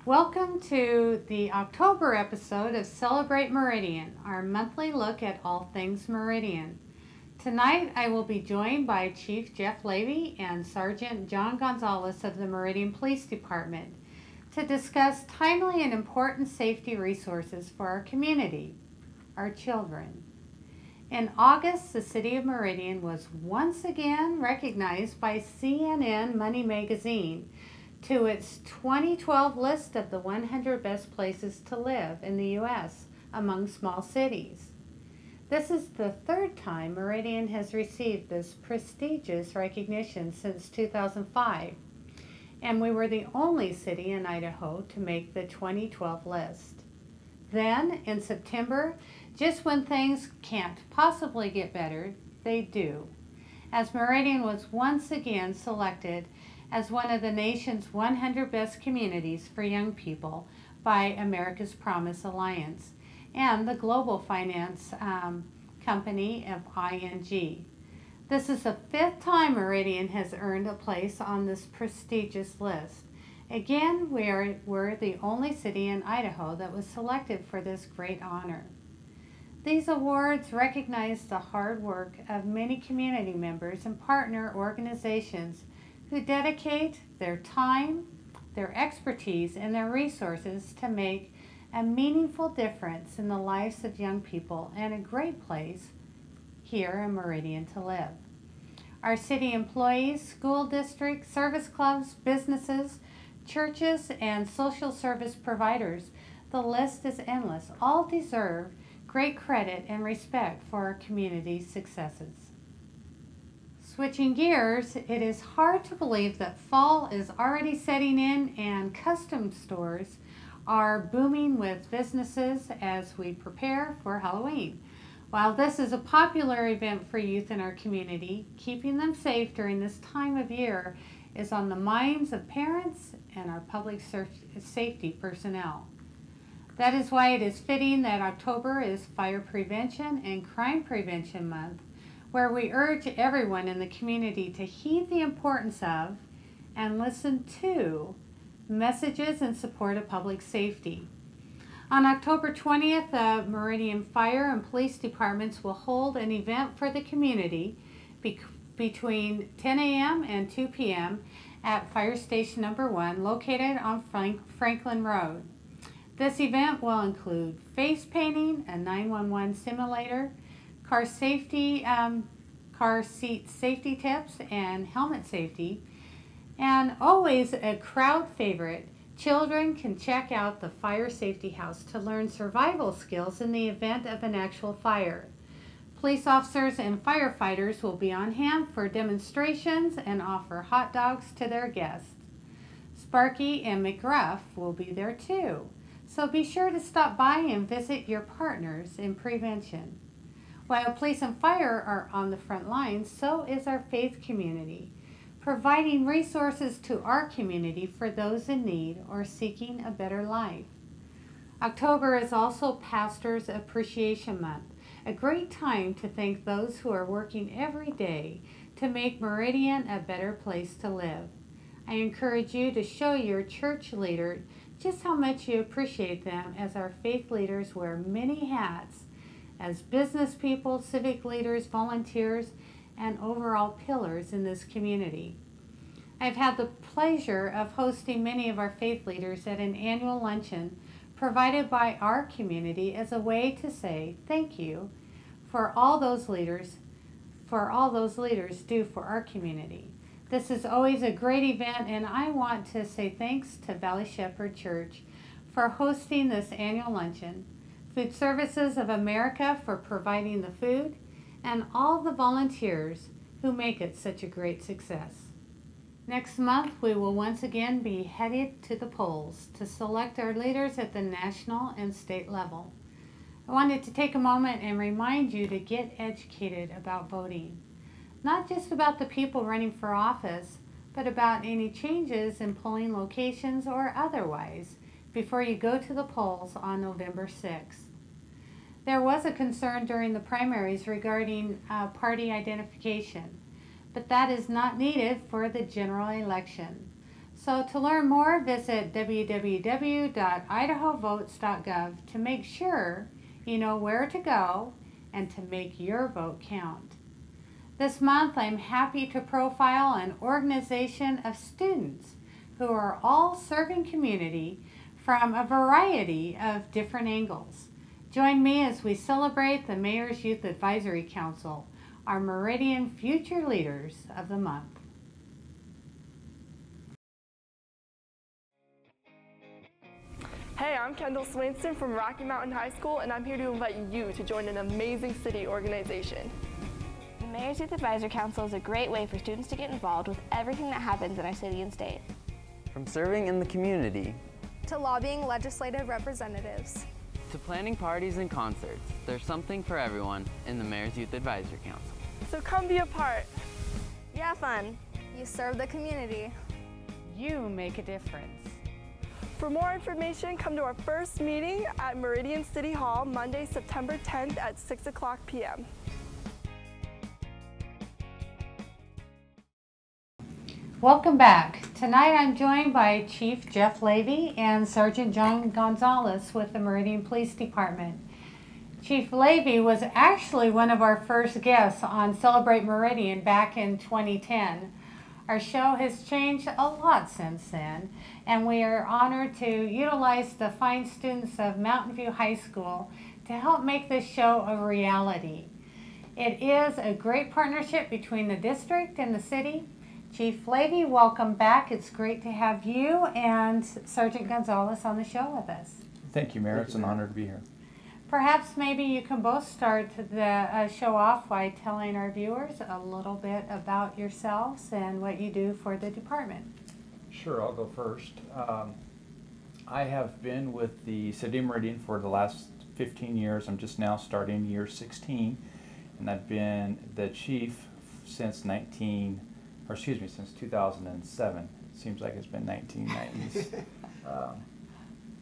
Welcome to the October episode of Celebrate Meridian, our monthly look at all things Meridian. Tonight I will be joined by Chief Jeff Levy and Sergeant John Gonzalez of the Meridian Police Department to discuss timely and important safety resources for our community, our children. In August, the City of Meridian was once again recognized by CNN Money Magazine to its 2012 list of the 100 best places to live in the U.S. among small cities. This is the third time Meridian has received this prestigious recognition since 2005, and we were the only city in Idaho to make the 2012 list. Then, in September, just when things can't possibly get better, they do, as Meridian was once again selected as one of the nation's 100 best communities for young people by America's Promise Alliance and the global finance company of ING. This is the fifth time Meridian has earned a place on this prestigious list. Again, we're the only city in Idaho that was selected for this great honor. These awards recognize the hard work of many community members and partner organizations who dedicate their time, their expertise, and their resources to make a meaningful difference in the lives of young people and a great place here in Meridian to live. Our city employees, school districts, service clubs, businesses, churches, and social service providers, the list is endless, all deserve great credit and respect for our community's successes. Switching gears, it is hard to believe that fall is already setting in and custom stores are booming with businesses as we prepare for Halloween. While this is a popular event for youth in our community, keeping them safe during this time of year is on the minds of parents and our public safety personnel. That is why it is fitting that October is Fire Prevention and Crime Prevention Month, where we urge everyone in the community to heed the importance of and listen to messages in support of public safety. On October 20th, the Meridian Fire and Police Departments will hold an event for the community between 10 a.m. and 2 p.m. at Fire Station Number 1, located on Franklin Road. This event will include face painting, a 911 simulator, car seat safety tips, and helmet safety. And always a crowd favorite, children can check out the Fire Safety House to learn survival skills in the event of an actual fire. Police officers and firefighters will be on hand for demonstrations and offer hot dogs to their guests. Sparky and McGruff will be there too, so be sure to stop by and visit your partners in prevention. While police and fire are on the front lines, so is our faith community, providing resources to our community for those in need or seeking a better life. October is also Pastors Appreciation Month, a great time to thank those who are working every day to make Meridian a better place to live. I encourage you to show your church leader just how much you appreciate them, as our faith leaders wear many hats as business people, civic leaders, volunteers, and overall pillars in this community. I've had the pleasure of hosting many of our faith leaders at an annual luncheon provided by our community as a way to say thank you for all those leaders do for our community. This is always a great event, and I want to say thanks to Valley Shepherd Church for hosting this annual luncheon, Food Services of America for providing the food, and all the volunteers who make it such a great success. Next month, we will once again be headed to the polls to select our leaders at the national and state level. I wanted to take a moment and remind you to get educated about voting. Not just about the people running for office, but about any changes in polling locations or otherwise before you go to the polls on November 6th. There was a concern during the primaries regarding party identification, but that is not needed for the general election. So to learn more, visit www.idahovotes.gov to make sure you know where to go and to make your vote count. This month, I'm happy to profile an organization of students who are all serving community from a variety of different angles. Join me as we celebrate the Mayor's Youth Advisory Council, our Meridian Future Leaders of the Month. Hey, I'm Kendall Swainson from Rocky Mountain High School, and I'm here to invite you to join an amazing city organization. The Mayor's Youth Advisory Council is a great way for students to get involved with everything that happens in our city and state. From serving in the community, to lobbying legislative representatives, to planning parties and concerts, there's something for everyone in the Mayor's Youth Advisory Council. So come be a part. You have fun. you serve the community. You make a difference. For more information, come to our first meeting at Meridian City Hall, Monday, September 10th at 6 o'clock p.m. Welcome back. Tonight I'm joined by Chief Jeff Levy and Sergeant John Gonzalez with the Meridian Police Department. Chief Levy was actually one of our first guests on Celebrate Meridian back in 2010. Our show has changed a lot since then, and we are honored to utilize the fine students of Mountain View High School to help make this show a reality. It is a great partnership between the district and the city. Chief Levy, welcome back. It's great to have you and Sergeant Gonzalez on the show with us. Thank you, Mayor. It's an honor to be here. Perhaps maybe you can both start the show off by telling our viewers a little bit about yourselves and what you do for the department. Sure, I'll go first. I have been with the City of Meridian for the last 15 years. I'm just now starting year 16, and I've been the chief since 2007. It seems like it's been 1990s.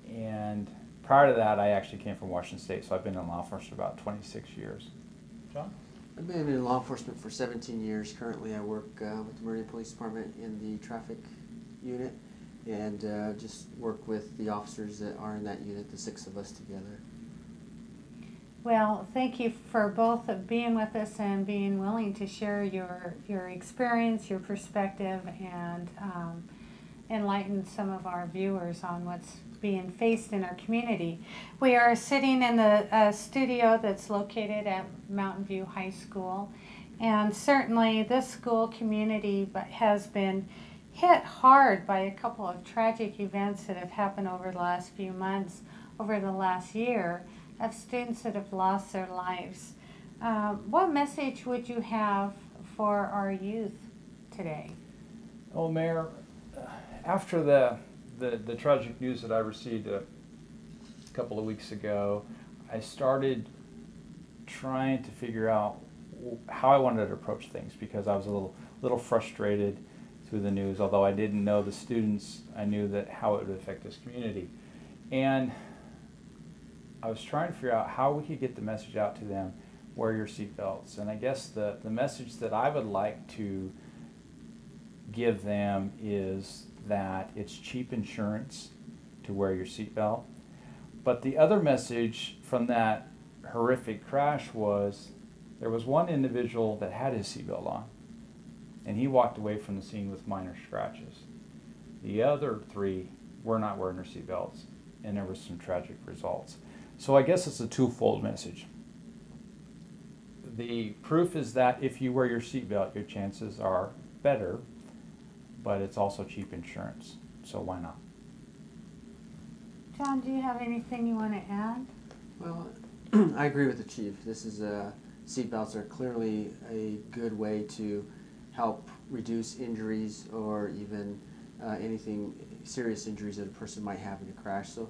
And prior to that, I actually came from Washington State, so I've been in law enforcement about 26 years. John? I've been in law enforcement for 17 years. Currently, I work with the Meridian Police Department in the traffic unit, and just work with the officers that are in that unit, the 6 of us together. Well, thank you for both being with us and being willing to share your experience, your perspective, and enlighten some of our viewers on what's being faced in our community. We are sitting in the studio that's located at Mountain View High School, and certainly this school community has been hit hard by a couple of tragic events that have happened over the last few months, over the last year, of students that have lost their lives. What message would you have for our youth today? Well, Mayor, after the tragic news that I received a couple of weeks ago, I started trying to figure out how I wanted to approach things, because I was a little frustrated through the news. Although I didn't know the students, I knew that how it would affect this community. And I was trying to figure out how we could get the message out to them: wear your seatbelts. And I guess the message that I would like to give them is that it's cheap insurance to wear your seatbelt. But the other message from that horrific crash was there was one individual that had his seatbelt on, and he walked away from the scene with minor scratches. The other 3 were not wearing their seatbelts, and there was some tragic results. So I guess it's a twofold message. The proof is that if you wear your seatbelt, your chances are better, but it's also cheap insurance, so why not? John, do you have anything you want to add? Well, I agree with the chief. This is seatbelts are clearly a good way to help reduce injuries or even anything serious injuries that a person might have in a crash. So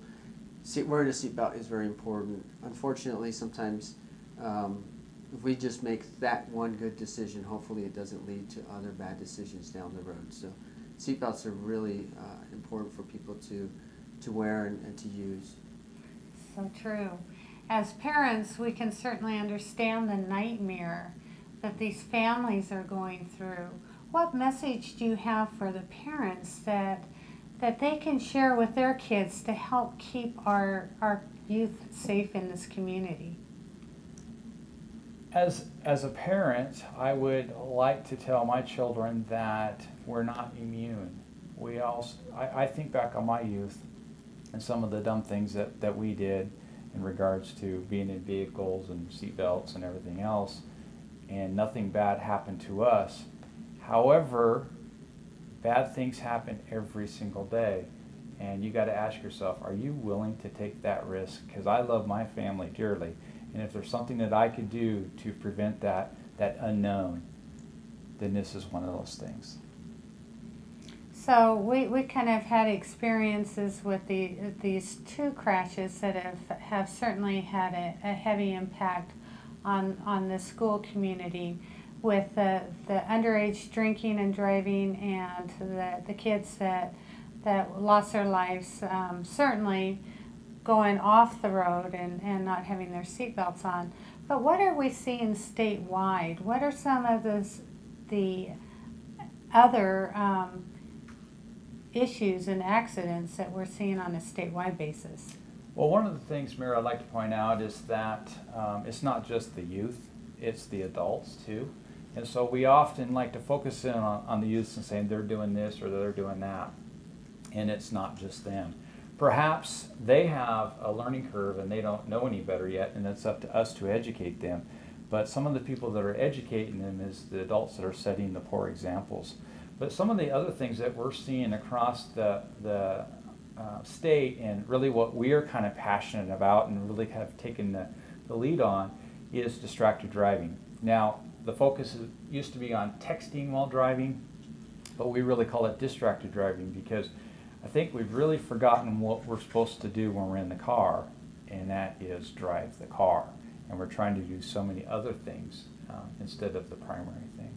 wearing a seatbelt is very important. Unfortunately, sometimes if we just make that one good decision, hopefully it doesn't lead to other bad decisions down the road. So seatbelts are really important for people to wear and to use. So true. As parents, we can certainly understand the nightmare that these families are going through. What message do you have for the parents that that they can share with their kids to help keep our youth safe in this community? As a parent, I would like to tell my children that we're not immune. I think back on my youth and some of the dumb things that we did in regards to being in vehicles and seatbelts and everything else, and nothing bad happened to us. However, bad things happen every single day, and you got to ask yourself, are you willing to take that risk? Because I love my family dearly, and if there's something that I could do to prevent that unknown, then this is one of those things. So we kind of had experiences with these two crashes that have certainly had a heavy impact on the school community, with the underage drinking and driving, and the kids that lost their lives, certainly going off the road and not having their seatbelts on. But what are we seeing statewide? What are some of the other issues and accidents that we're seeing on a statewide basis? Well, one of the things, Mary, I'd like to point out is that it's not just the youth, it's the adults too. And so we often like to focus in on the youth and saying they're doing this or they're doing that. And it's not just them. Perhaps they have a learning curve and they don't know any better yet, and it's up to us to educate them. But some of the people that are educating them is the adults that are setting the poor examples. But some of the other things that we're seeing across the state, and really what we are kind of passionate about and really have taken the lead on, is distracted driving. Now, the focus used to be on texting while driving, but we really call it distracted driving because I think we've really forgotten what we're supposed to do when we're in the car, and that is drive the car. And we're trying to do so many other things instead of the primary thing.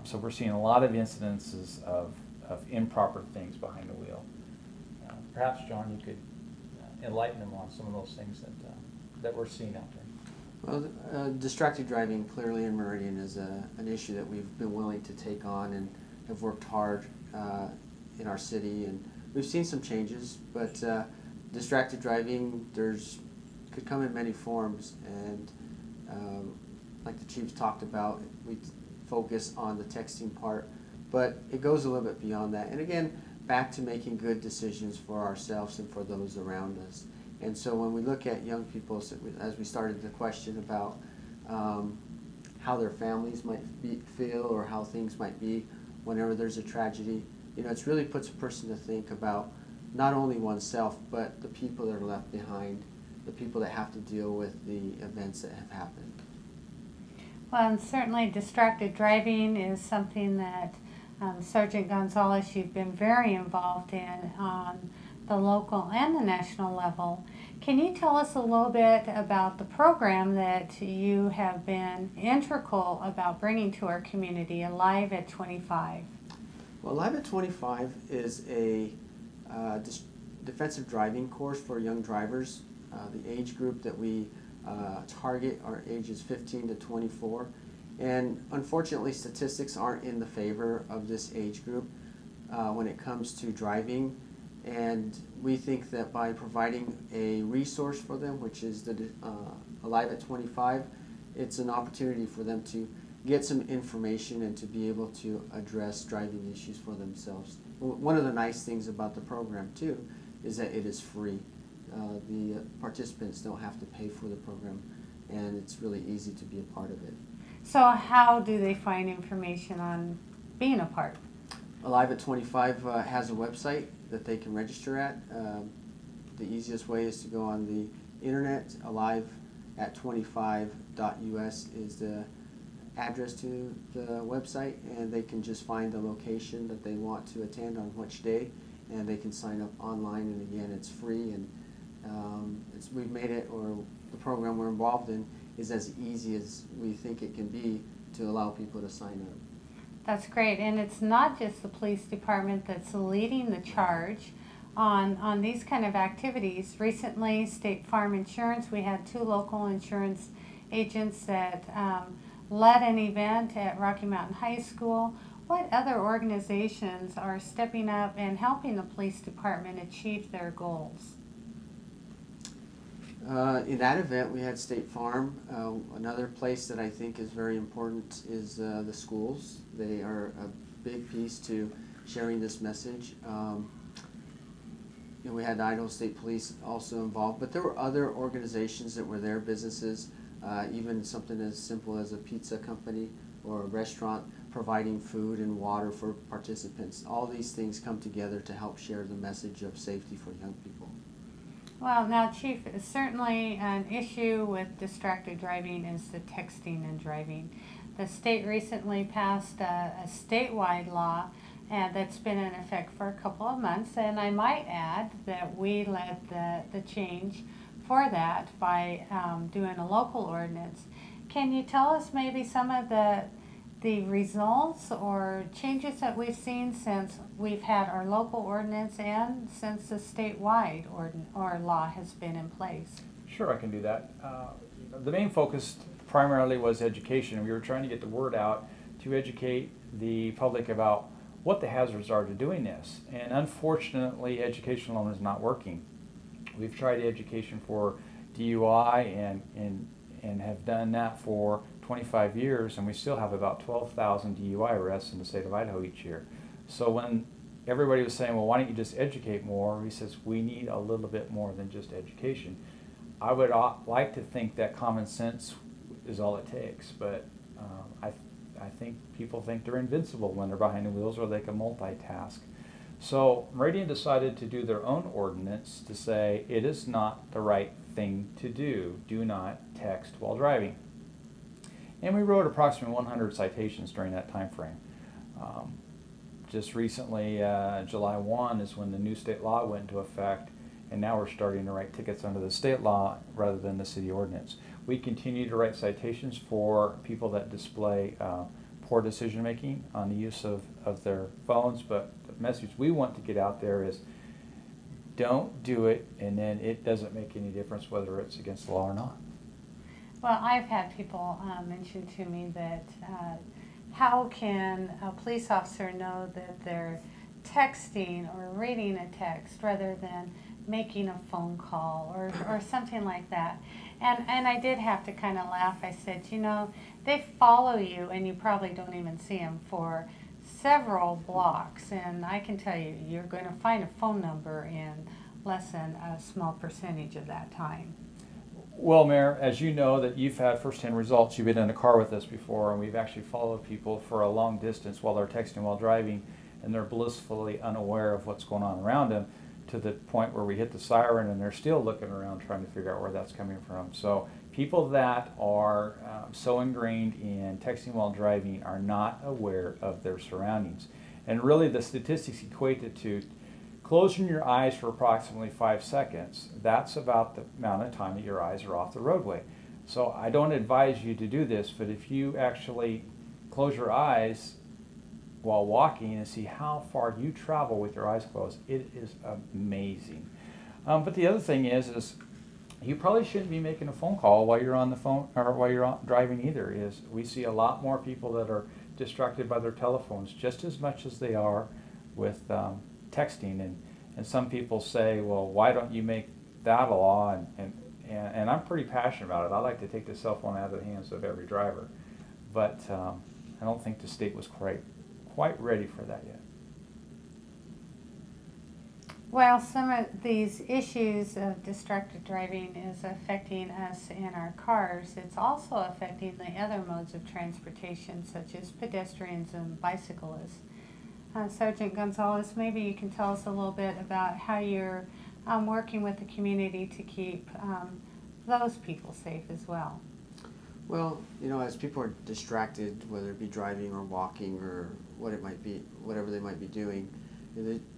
So we're seeing a lot of incidences of improper things behind the wheel. Perhaps, John, you could enlighten them on some of those things that we're seeing out there. Well, distracted driving clearly in Meridian is an issue that we've been willing to take on and have worked hard in our city, and we've seen some changes, but distracted driving could come in many forms, and like the chief talked about, we focus on the texting part, but it goes a little bit beyond that. And again, back to making good decisions for ourselves and for those around us. And so when we look at young people, as we started the question about how their families might feel or how things might be whenever there's a tragedy, it really puts a person to think about not only oneself, but the people that are left behind, the people that have to deal with the events that have happened. Well, and certainly distracted driving is something that Sergeant Gonzalez, you've been very involved in on the local and the national level. Can you tell us a little bit about the program that you have been integral about bringing to our community, Alive at 25? Well, Alive at 25 is a defensive driving course for young drivers. The age group that we target are ages 15 to 24. And unfortunately, statistics aren't in the favor of this age group when it comes to driving. And we think that by providing a resource for them, which is the Alive at 25, it's an opportunity for them to get some information and to be able to address driving issues for themselves. One of the nice things about the program, too, is that it is free. The participants don't have to pay for the program, and it's really easy to be a part of it. So how do they find information on being a part? Alive at 25 has a website that they can register at. The easiest way is to go on the internet. aliveat25.us is the address to the website, and they can just find the location that they want to attend on which day, and they can sign up online. And again, it's free, and we've made it, or the program we're involved in is as easy as we think it can be to allow people to sign up. That's great, and it's not just the police department that's leading the charge on these kind of activities. Recently, State Farm Insurance, we had 2 local insurance agents that led an event at Rocky Mountain High School What other organizations are stepping up and helping the police department achieve their goals? In that event, we had State Farm. Another place that I think is very important is the schools. They are a big piece to sharing this message. We had Idaho State Police also involved, but there were other organizations that were there, businesses, even something as simple as a pizza company or a restaurant providing food and water for participants. All these things come together to help share the message of safety for young people. Well, now, Chief, certainly an issue with distracted driving is the texting and driving. The state recently passed a statewide law that's been in effect for a couple of months, and I might add that we led the change for that by doing a local ordinance. Can you tell us maybe some of the results or changes that we've seen since we've had our local ordinance and since the statewide law has been in place? Sure, I can do that. The main focus primarily was education. We were trying to get the word out to educate the public about what the hazards are to doing this. And unfortunately, education alone is not working. We've tried education for DUI and have done that for 25 years, and we still have about 12,000 DUI arrests in the state of Idaho each year. So when everybody was saying, well, why don't you just educate more? He says, we need a little bit more than just education. I would like to think that common sense is all it takes, but I think people think they're invincible when they're behind the wheels or they can multitask. So Meridian decided to do their own ordinance to say it is not the right thing to do. Do not text while driving. And we wrote approximately 100 citations during that time frame. Just recently, July 1 is when the new state law went into effect, and now we're starting to write tickets under the state law rather than the city ordinance. We continue to write citations for people that display poor decision making on the use of their phones, but the message we want to get out there is don't do it, and then it doesn't make any difference whether it's against the law or not. Well, I've had people mention to me that how can a police officer know that they're texting or reading a text rather than making a phone call or something like that. And I did have to kind of laugh. I said, you know, they follow you and you probably don't even see them for several blocks. And I can tell you, you're going to find a phone number in less than a small percentage of that time. Well, Mayor, as you know that you've had first-hand results, you've been in a car with us before, and we've actually followed people for a long distance while they're texting while driving, and they're blissfully unaware of what's going on around them, to the point where we hit the siren and they're still looking around trying to figure out where that's coming from. So people that are so ingrained in texting while driving are not aware of their surroundings. And really the statistics equate it to closing your eyes for approximately 5 seconds. That's about the amount of time that your eyes are off the roadway. So I don't advise you to do this, but if you actually close your eyes while walking and see how far you travel with your eyes closed, it is amazing. But the other thing is you probably shouldn't be making a phone call while you're on the phone or while you're driving either. We see a lot more people that are distracted by their telephones just as much as they are with texting. And some people say, well, why don't you make that a law? And I'm pretty passionate about it. I like to take the cell phone out of the hands of every driver. But I don't think the state was quite ready for that yet. Well, some of these issues of distracted driving is affecting us in our cars. It's also affecting the other modes of transportation, such as pedestrians and bicyclists. Sergeant Gonzalez, maybe you can tell us a little bit about how you're working with the community to keep those people safe as well. Well, you know, as people are distracted, whether it be driving or walking or what it might be, whatever they might be doing,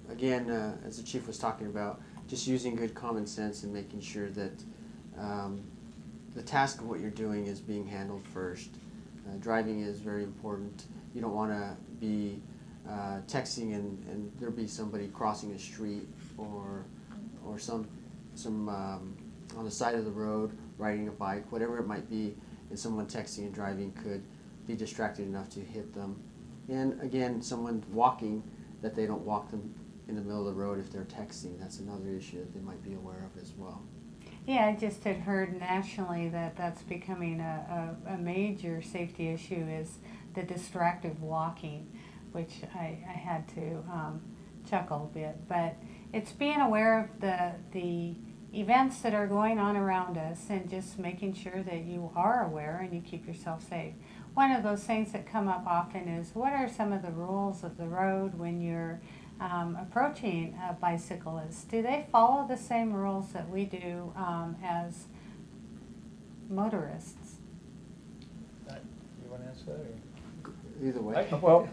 again, as the chief was talking about, just using good common sense and making sure that the task of what you're doing is being handled first. Driving is very important. You don't want to be texting and there be somebody crossing a street or some on the side of the road riding a bike, whatever it might be, and someone texting and driving could be distracted enough to hit them. And again, someone walking, that they don't walk them in the middle of the road if they're texting. That's another issue that they might be aware of as well. Yeah, I just had heard nationally that that's becoming a major safety issue, is the distracted walking, which I had to chuckle a bit. But it's being aware of the events that are going on around us and just making sure that you are aware and you keep yourself safe. One of those things that come up often is, what are some of the rules of the road when you're approaching a bicyclist? Do they follow the same rules that we do as motorists? You want to answer that? Or? Either way. Well,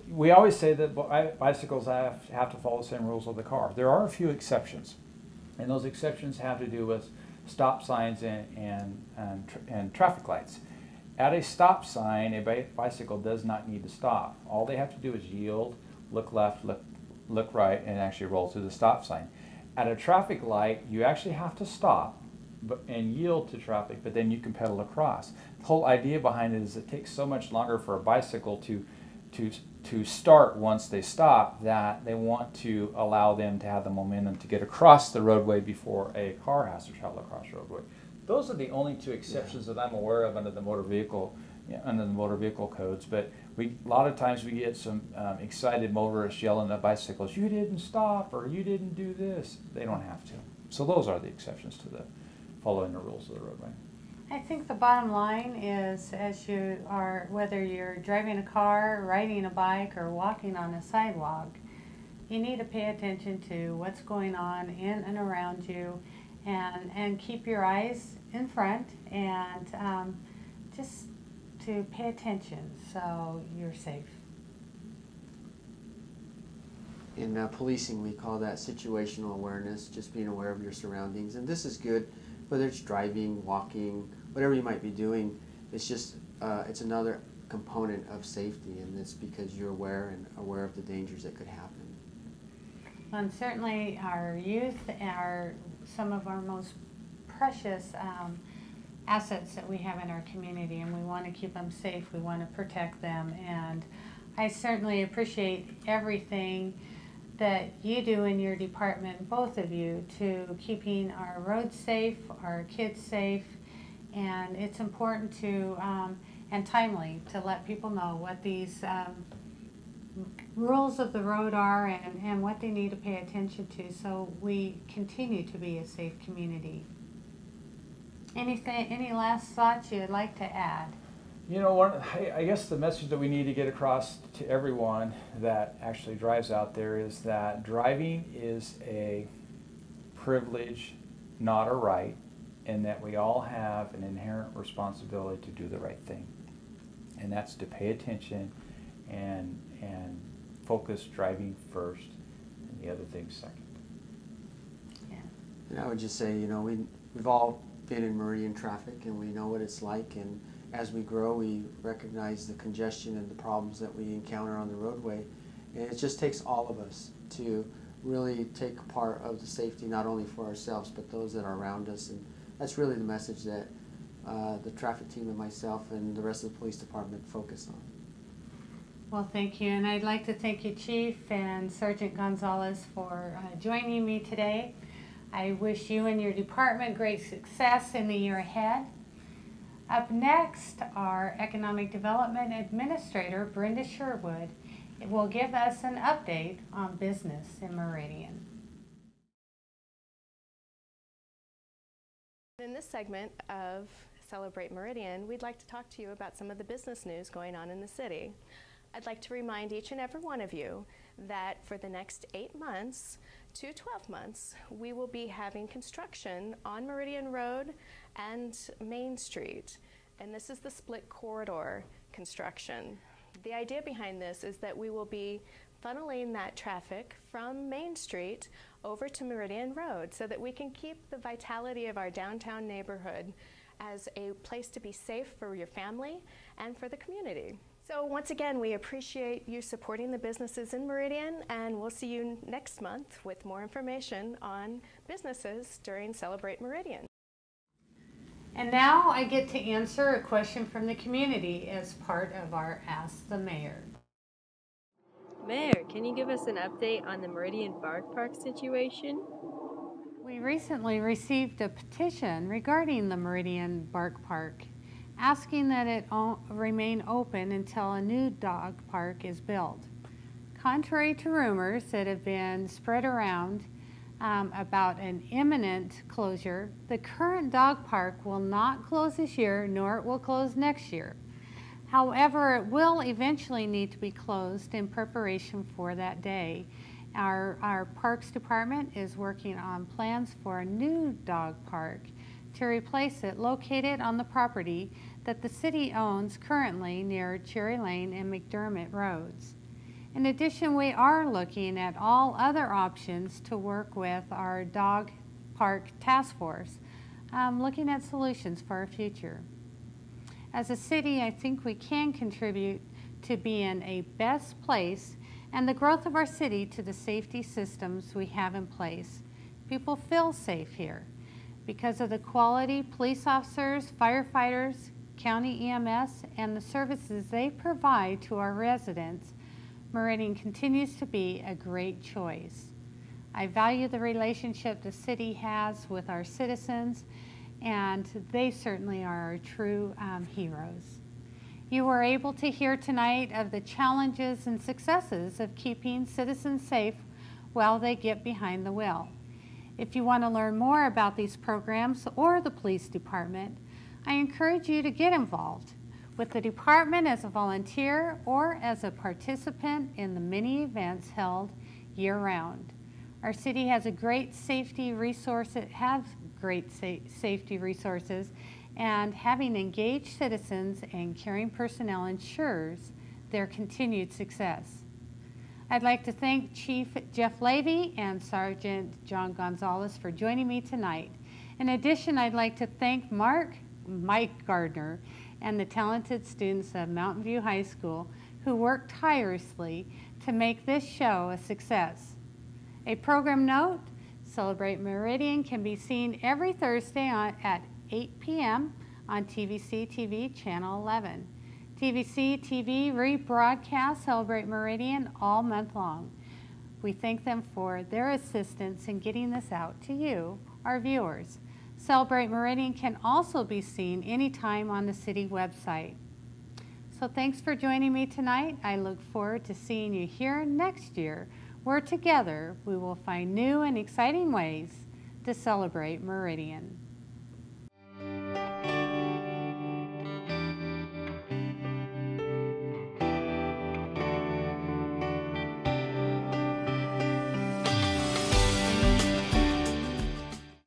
we always say that bicycles have to follow the same rules of the car. There are a few exceptions, and those exceptions have to do with stop signs and traffic lights. At a stop sign, a bicycle does not need to stop. All they have to do is yield, look left, look right, and actually roll through the stop sign. At a traffic light, you actually have to stop and yield to traffic, but then you can pedal across. The whole idea behind it is it takes so much longer for a bicycle to start once they stop, that they want to allow them to have the momentum to get across the roadway before a car has to travel across the roadway. Those are the only two exceptions that I'm aware of under the motor vehicle codes. But a lot of times we get some excited motorists yelling at bicycles, "You didn't stop," or "You didn't do this." They don't have to. So those are the exceptions to the following the rules of the roadway. I think the bottom line is, whether you're driving a car, riding a bike, or walking on a sidewalk, you need to pay attention to what's going on in and around you, and keep your eyes in front, and just to pay attention so you're safe. In policing, we call that situational awareness, just being aware of your surroundings. And this is good, whether it's driving, walking, whatever you might be doing. It's just, it's another component of safety, and it's because you're aware of the dangers that could happen. And certainly our youth are some of our most precious assets that we have in our community, and we want to keep them safe. We want to protect them, and I certainly appreciate everything that you do in your department, both of you, to keeping our roads safe, our kids safe, and it's important to and timely to let people know what these rules of the road are, and what they need to pay attention to, so we continue to be a safe community. Any last thoughts you'd like to add? You know, I guess the message that we need to get across to everyone that actually drives out there is that driving is a privilege, not a right, and that we all have an inherent responsibility to do the right thing. And that's to pay attention and focus driving first, and the other things second. Yeah. And I would just say, you know, we've all been in Meridian traffic, and we know what it's like, and as we grow, we recognize the congestion and the problems that we encounter on the roadway. And it just takes all of us to really take part of the safety, not only for ourselves, but those that are around us. And that's really the message that the traffic team and myself and the rest of the police department focus on. Well, thank you, and I'd like to thank you, Chief and Sergeant Gonzalez, for joining me today. I wish you and your department great success in the year ahead. Up next, our Economic Development Administrator, Brenda Sherwood, will give us an update on business in Meridian. In this segment of Celebrate Meridian, we'd like to talk to you about some of the business news going on in the city. I'd like to remind each and every one of you that for the next 8 months to 12 months, we will be having construction on Meridian Road and Main Street. And this is the split corridor construction. The idea behind this is that we will be funneling that traffic from Main Street over to Meridian Road so that we can keep the vitality of our downtown neighborhood as a place to be safe for your family and for the community. So once again, we appreciate you supporting the businesses in Meridian, and we'll see you next month with more information on businesses during Celebrate Meridian. And now I get to answer a question from the community as part of our Ask the Mayor. Mayor, can you give us an update on the Meridian Bark Park situation? We recently received a petition regarding the Meridian Bark Park, asking that it remain open until a new dog park is built. Contrary to rumors that have been spread around about an imminent closure, the current dog park will not close this year, nor it will close next year. However, it will eventually need to be closed in preparation for that day. Our Parks Department is working on plans for a new dog park to replace it, located on the property that the city owns currently near Cherry Lane and McDermott Roads. In addition, we are looking at all other options to work with our dog park task force, looking at solutions for our future. As a city, I think we can contribute to being a best place and the growth of our city to the safety systems we have in place. People feel safe here because of the quality police officers, firefighters, county EMS, and the services they provide to our residents. Meridian continues to be a great choice. I value the relationship the city has with our citizens, and they certainly are our true heroes. You were able to hear tonight of the challenges and successes of keeping citizens safe while they get behind the wheel. If you want to learn more about these programs or the police department, I encourage you to get involved with the department as a volunteer or as a participant in the many events held year-round. Our city has a great safety resource. It has great safety resources, and having engaged citizens and caring personnel ensures their continued success. I'd like to thank Chief Jeff Levy and Sergeant John Gonzalez for joining me tonight. In addition, I'd like to thank Mike Gardner and the talented students of Mountain View High School who worked tirelessly to make this show a success. A program note, Celebrate Meridian can be seen every Thursday at 8 p.m. on TVC TV Channel 11. TVC TV rebroadcasts Celebrate Meridian all month long. We thank them for their assistance in getting this out to you, our viewers. Celebrate Meridian can also be seen anytime on the city website. So thanks for joining me tonight. I look forward to seeing you here next year, where together we will find new and exciting ways to celebrate Meridian.